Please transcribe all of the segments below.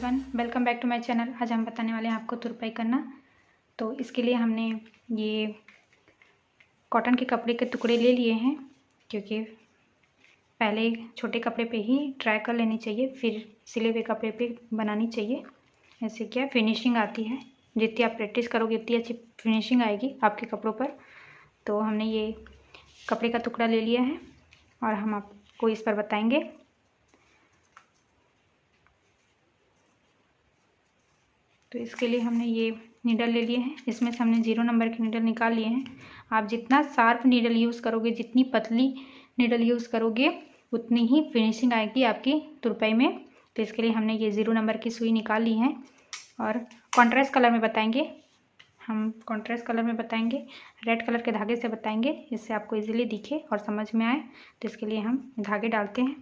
Everyone, welcome back to my channel. आज हम बताने वाले हैं आपको तुरपाई करना। तो इसके लिए हमने ये कॉटन के कपड़े के टुकड़े ले लिए हैं, क्योंकि पहले छोटे कपड़े पे ही ट्राई कर लेनी चाहिए, फिर सिले हुए कपड़े पे बनानी चाहिए। ऐसे क्या फिनिशिंग आती है, जितनी आप प्रैक्टिस करोगे उतनी अच्छी फिनिशिंग आएगी आपके कपड़ों पर। तो हमने ये कपड़े का टुकड़ा ले लिया है और हम आपको इस पर बताएंगे। तो इसके लिए हमने ये नीडल ले लिए हैं, इसमें से हमने 0 नंबर के नीडल निकाल लिए हैं। आप जितना शार्प नीडल यूज़ करोगे, जितनी पतली नीडल यूज़ करोगे, उतनी ही फिनिशिंग आएगी आपकी तुरपाई में। तो इसके लिए हमने ये 0 नंबर की सुई निकाल ली है और कॉन्ट्रास्ट कलर में बताएंगे। हम कॉन्ट्रास्ट कलर में बताएंगे, रेड कलर के धागे से बताएंगे, इससे आपको इजीली दिखे और समझ में आए। तो इसके लिए हम धागे डालते हैं,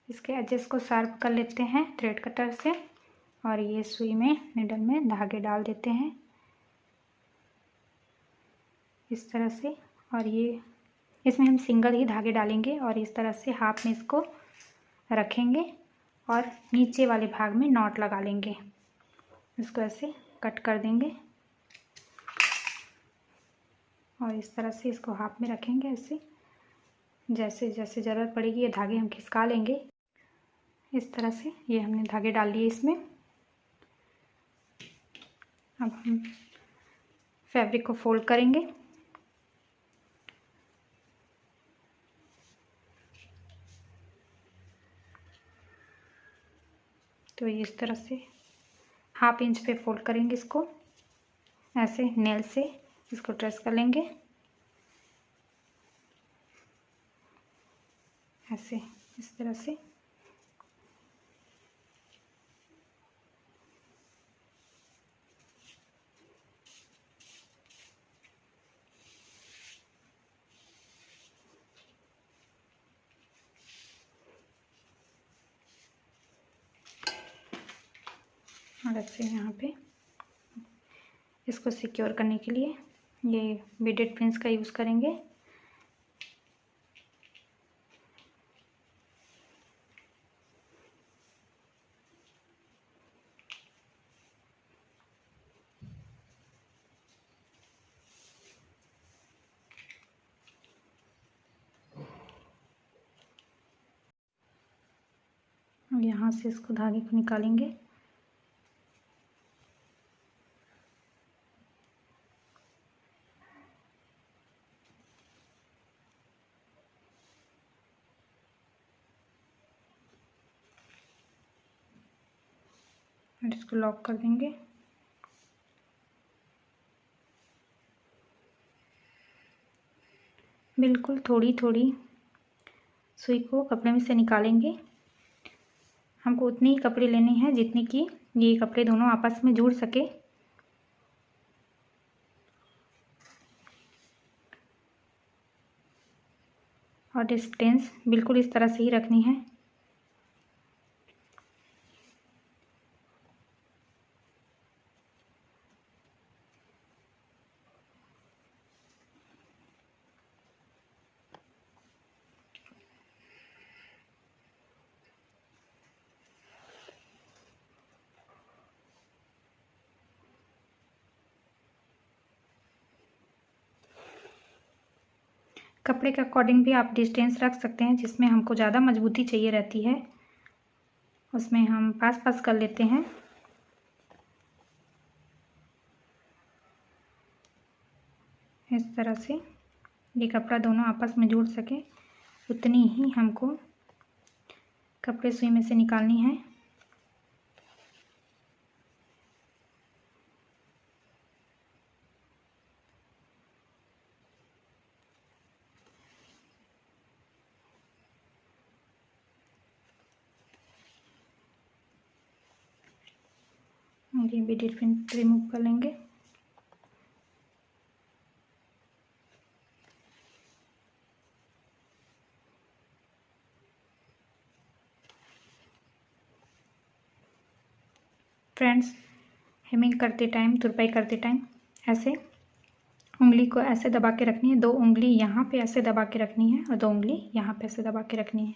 इसके एजेस को शार्प कर लेते हैं थ्रेड कटर से और ये सुई में निडल में धागे डाल देते हैं इस तरह से। और ये इसमें हम सिंगल ही धागे डालेंगे और इस तरह से हाथ में इसको रखेंगे और नीचे वाले भाग में नॉट लगा लेंगे। इसको ऐसे कट कर देंगे और इस तरह से इसको हाथ में रखेंगे ऐसे। जैसे जैसे ज़रूरत पड़ेगी ये धागे हम खिसका लेंगे इस तरह से। ये हमने धागे डाल दिए इसमें। अब हम फैब्रिक को फोल्ड करेंगे। तो इस तरह से 1/2 इंच पे फोल्ड करेंगे इसको, ऐसे नेल से इसको ट्रेस कर लेंगे ऐसे, इस तरह से। और ऐसे यहाँ पे इसको सिक्योर करने के लिए ये बीडेड पिन्स का यूज़ करेंगे। और यहाँ से इसको धागे को निकालेंगे। और इसको लॉक कर देंगे। बिल्कुल थोड़ी थोड़ी सुई को कपड़े में से निकालेंगे। हमको उतनी ही कपड़े लेनी है जितनी कि ये कपड़े दोनों आपस में जुड़ सके। और डिस्टेंस बिल्कुल इस तरह से ही रखनी है। कपड़े के अकॉर्डिंग भी आप डिस्टेंस रख सकते हैं, जिसमें हमको ज़्यादा मजबूती चाहिए रहती है उसमें हम पास पास कर लेते हैं। इस तरह से ये कपड़ा दोनों आपस में जुड़ सके, उतनी ही हमको कपड़े सुई में से निकालनी है। ये बीडेड पिन रिमूव कर लेंगे। फ्रेंड्स, हेमिंग करते टाइम, तुरपाई करते टाइम ऐसे उंगली को ऐसे दबा के रखनी है। 2 उंगली यहाँ पे ऐसे दबा के रखनी है और 2 उंगली यहाँ पे ऐसे दबा के रखनी है।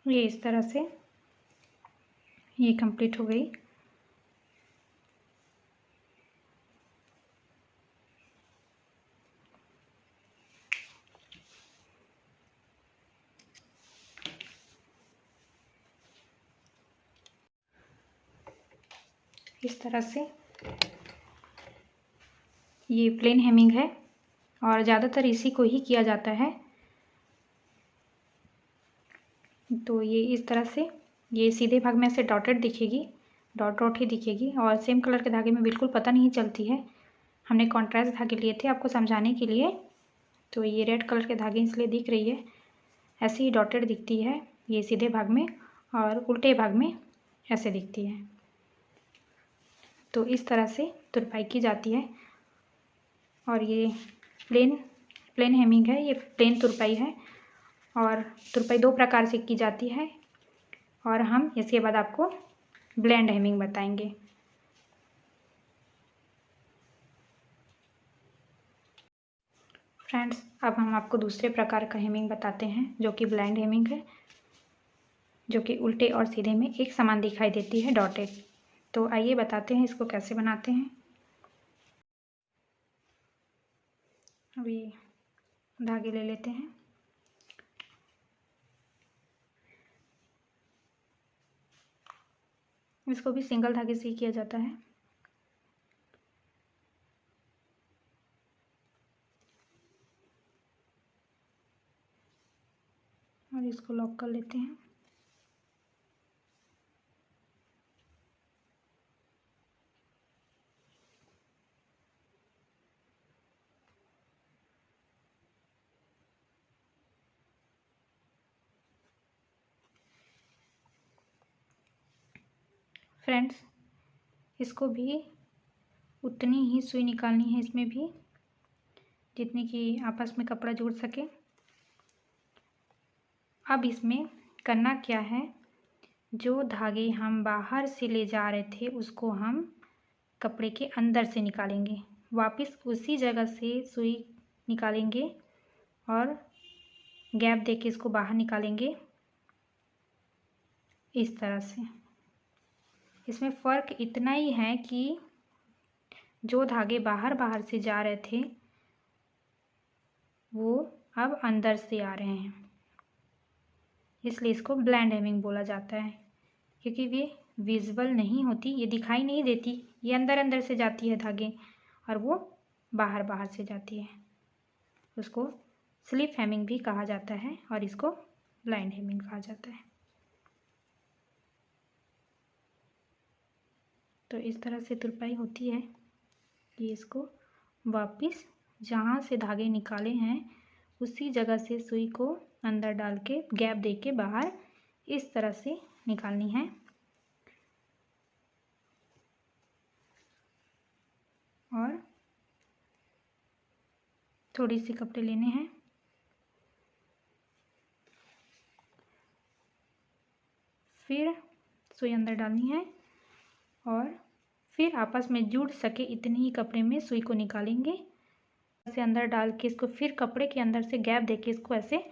ये इस तरह से ये कंप्लीट हो गई। इस तरह से ये प्लेन हेमिंग है और ज़्यादातर इसी को ही किया जाता है। तो ये इस तरह से ये सीधे भाग में ऐसे डॉटेड दिखेगी, डॉट डॉट ही दिखेगी और सेम कलर के धागे में बिल्कुल पता नहीं चलती है। हमने कॉन्ट्रास्ट धागे लिए थे आपको समझाने के लिए, तो ये रेड कलर के धागे इसलिए दिख रही है। ऐसे ही डॉटेड दिखती है ये सीधे भाग में और उल्टे भाग में ऐसे दिखती है। तो इस तरह से तुरपाई की जाती है। और ये प्लेन हेमिंग है, ये प्लेन तुरपाई है और तुरपाई दो प्रकार से की जाती है और हम इसके बाद आपको ब्लेंड हेमिंग बताएंगे। फ्रेंड्स, अब हम आपको दूसरे प्रकार का हेमिंग बताते हैं जो कि ब्लेंड हेमिंग है, जो कि उल्टे और सीधे में एक समान दिखाई देती है, डॉटेड। तो आइए बताते हैं इसको कैसे बनाते हैं। अभी धागे ले लेते हैं। इसको भी सिंगल धागे से ही किया जाता है। और इसको लॉक कर लेते हैं। फ्रेंड्स, इसको भी उतनी ही सुई निकालनी है इसमें भी जितनी कि आपस में कपड़ा जुड़ सके। अब इसमें करना क्या है, जो धागे हम बाहर से ले जा रहे थे उसको हम कपड़े के अंदर से निकालेंगे, वापस उसी जगह से सुई निकालेंगे और गैप देके इसको बाहर निकालेंगे इस तरह से। इसमें फ़र्क इतना ही है कि जो धागे बाहर से जा रहे थे वो अब अंदर से आ रहे हैं, इसलिए इसको ब्लेंड हेमिंग बोला जाता है। क्योंकि ये विजिबल नहीं होती, ये दिखाई नहीं देती, ये अंदर से जाती है धागे और वो बाहर से जाती है। उसको स्लिप हेमिंग भी कहा जाता है और इसको ब्लाइंड हेमिंग कहा जाता है। तो इस तरह से तुरपाई होती है कि इसको वापस जहाँ से धागे निकाले हैं उसी जगह से सुई को अंदर डाल के गैप दे के बाहर इस तरह से निकालनी है। और थोड़ी सी कपड़े लेने हैं, फिर सुई अंदर डालनी है और फिर आपस में जुड़ सके इतने ही कपड़े में सुई को निकालेंगे। ऐसे अंदर डाल के इसको फिर कपड़े के अंदर से गैप देके इसको ऐसे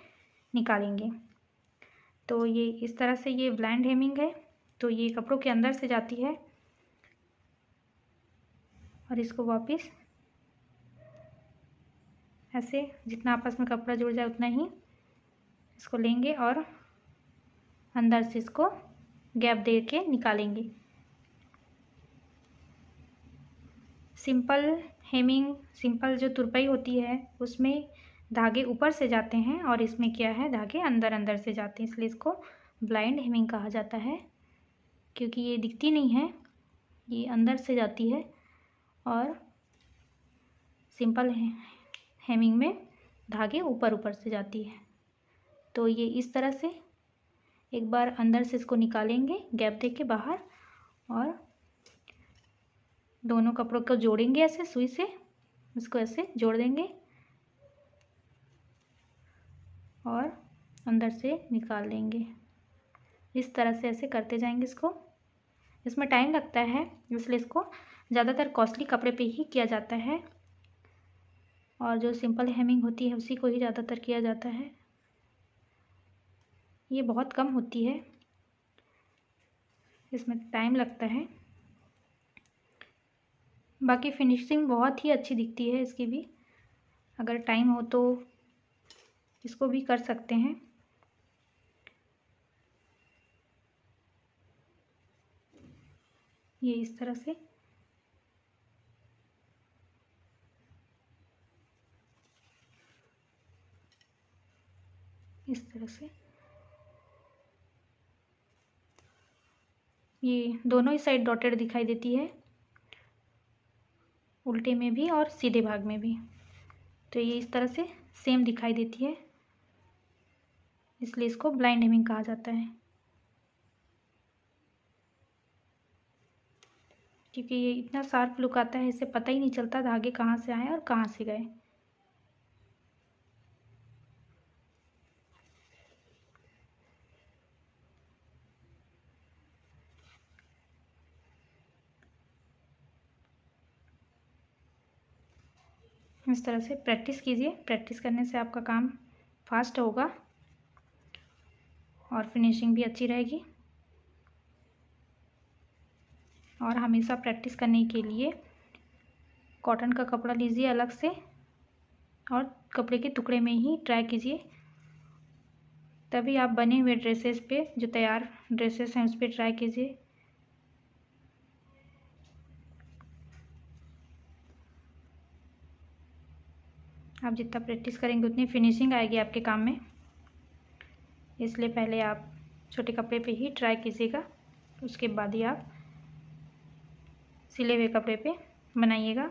निकालेंगे। तो ये इस तरह से ये ब्लाइंड हेमिंग है। तो ये कपड़ों के अंदर से जाती है और इसको वापस ऐसे जितना आपस में कपड़ा जुड़ जाए उतना ही इसको लेंगे और अंदर से इसको गैप दे के निकालेंगे। सिंपल हेमिंग, सिंपल जो तुरपाई होती है उसमें धागे ऊपर से जाते हैं और इसमें क्या है, धागे अंदर से जाते हैं, इसलिए इसको ब्लाइंड हेमिंग कहा जाता है। क्योंकि ये दिखती नहीं है, ये अंदर से जाती है। और सिंपल हेमिंग में धागे ऊपर से जाती है। तो ये इस तरह से एक बार अंदर से इसको निकालेंगे गैप दे के बाहर और दोनों कपड़ों को जोड़ेंगे ऐसे सुई से, इसको ऐसे जोड़ देंगे और अंदर से निकाल देंगे। इस तरह से ऐसे करते जाएंगे इसको। इसमें टाइम लगता है इसलिए इसको ज़्यादातर कॉस्टली कपड़े पे ही किया जाता है और जो सिंपल हेमिंग होती है उसी को ही ज़्यादातर किया जाता है। ये बहुत कम होती है, इसमें टाइम लगता है। बाकी फिनिशिंग बहुत ही अच्छी दिखती है इसकी भी। अगर टाइम हो तो इसको भी कर सकते हैं। ये इस तरह से ये दोनों ही साइड डॉटेड दिखाई देती है, उल्टे में भी और सीधे भाग में भी। तो ये इस तरह से सेम दिखाई देती है, इसलिए इसको ब्लाइंड हेमिंग कहा जाता है। क्योंकि ये इतना शार्प लुक आता है, इससे पता ही नहीं चलता धागे कहाँ से आए और कहाँ से गए। इस तरह से प्रैक्टिस कीजिए। प्रैक्टिस करने से आपका काम फास्ट होगा और फिनिशिंग भी अच्छी रहेगी। और हमेशा प्रैक्टिस करने के लिए कॉटन का कपड़ा लीजिए अलग से और कपड़े के टुकड़े में ही ट्राई कीजिए, तभी आप बने हुए ड्रेसेस पे, जो तैयार ड्रेसेस हैं उस पर ट्राई कीजिए। आप जितना प्रैक्टिस करेंगे उतनी फिनिशिंग आएगी आपके काम में, इसलिए पहले आप छोटे कपड़े पे ही ट्राई कीजिएगा, उसके बाद ही आप सिले हुए कपड़े पे बनाइएगा।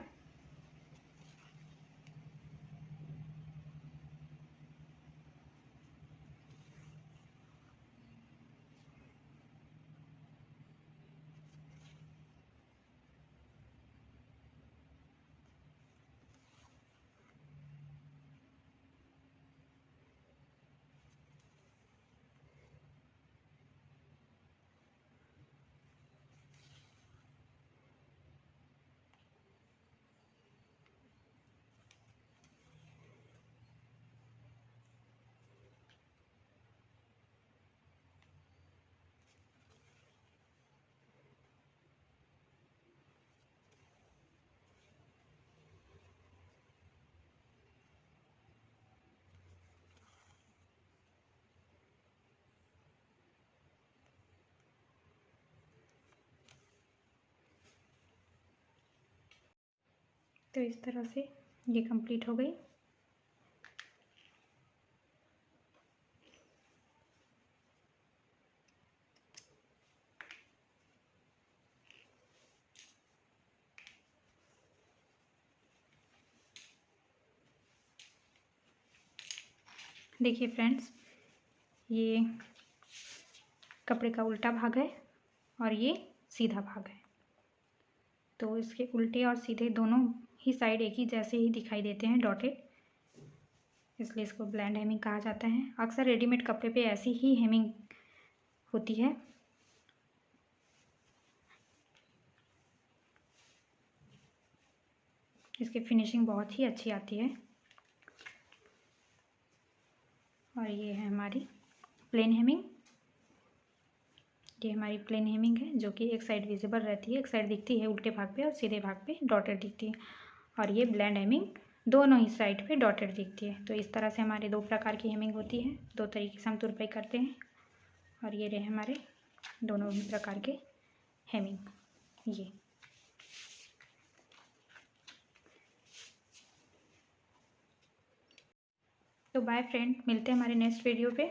तो इस तरह से ये कंप्लीट हो गई। देखिए फ्रेंड्स, ये कपड़े का उल्टा भाग है और ये सीधा भाग है। तो इसके उल्टे और सीधे दोनों ही साइड एक ही जैसे ही दिखाई देते हैं, डॉटेड, इसलिए इसको ब्लाइंड हेमिंग कहा जाता है। अक्सर रेडीमेड कपड़े पे ऐसी ही हेमिंग होती है। इसकी फिनिशिंग बहुत ही अच्छी आती है। और ये है हमारी प्लेन हेमिंग। ये हमारी प्लेन हेमिंग है, जो कि एक साइड विजिबल रहती है, एक साइड दिखती है उल्टे भाग पे और सीधे भाग पे डॉटेड दिखती है। और ये ब्लेंड हेमिंग दोनों ही साइड पे डॉटेड दिखती है। तो इस तरह से हमारे दो प्रकार की हेमिंग होती है, दो तरीके से हम तुरपाई करते हैं। और ये रहे हमारे दोनों ही प्रकार के हेमिंग। ये तो बाय फ्रेंड, मिलते हैं हमारे नेक्स्ट वीडियो पे।